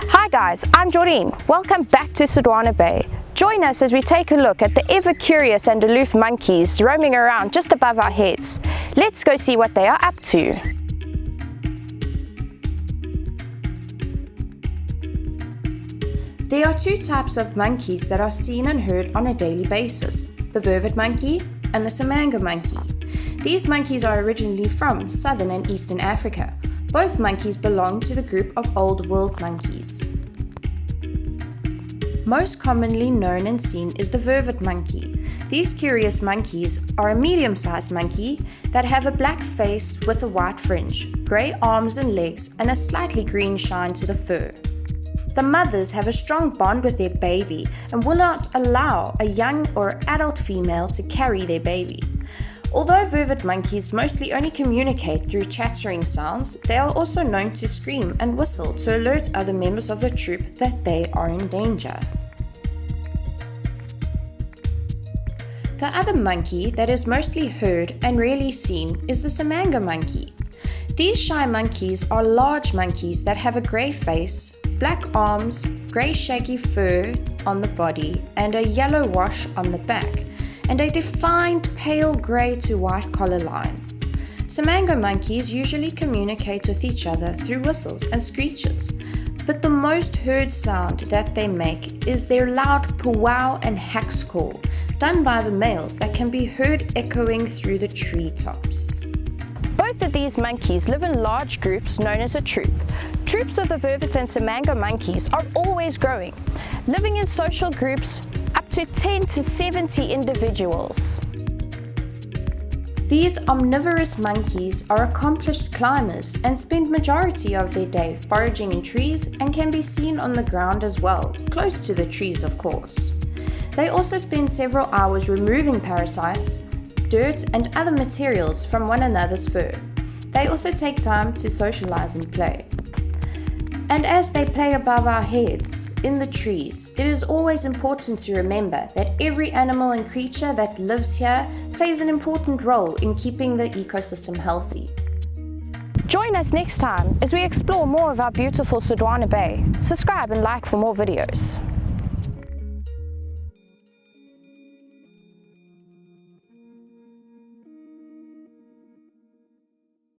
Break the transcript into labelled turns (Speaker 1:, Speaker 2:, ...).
Speaker 1: Hi guys, I'm Joreen. Welcome back to Sodwana Bay. Join us as we take a look at the ever-curious and aloof monkeys roaming around just above our heads. Let's go see what they are up to. There are two types of monkeys that are seen and heard on a daily basis, the vervet monkey and the Samanga monkey. These monkeys are originally from southern and eastern Africa. Both monkeys belong to the group of Old World monkeys. Most commonly known and seen is the vervet monkey. These curious monkeys are a medium-sized monkey that have a black face with a white fringe, grey arms and legs, and a slightly green shine to the fur. The mothers have a strong bond with their baby and will not allow a young or adult female to carry their baby. Although vervet monkeys mostly only communicate through chattering sounds, they are also known to scream and whistle to alert other members of the troop that they are in danger. The other monkey that is mostly heard and rarely seen is the Samanga monkey. These shy monkeys are large monkeys that have a grey face, black arms, grey shaggy fur on the body and a yellow wash on the back, and a defined pale grey to white collar line. Samanga monkeys usually communicate with each other through whistles and screeches, but the most heard sound that they make is their loud powwow and hacks call, done by the males that can be heard echoing through the treetops. Both of these monkeys live in large groups known as a troop. Troops of the vervet and Samanga monkeys are always growing, living in social groups up to 10 to 70 individuals. These omnivorous monkeys are accomplished climbers and spend majority of their day foraging in trees and can be seen on the ground as well, close to the trees of course. They also spend several hours removing parasites, dirt and other materials from one another's fur. They also take time to socialize and play. And as they play above our heads, in the trees, it is always important to remember that every animal and creature that lives here plays an important role in keeping the ecosystem healthy. Join us next time as we explore more of our beautiful Sodwana Bay. Subscribe and like for more videos.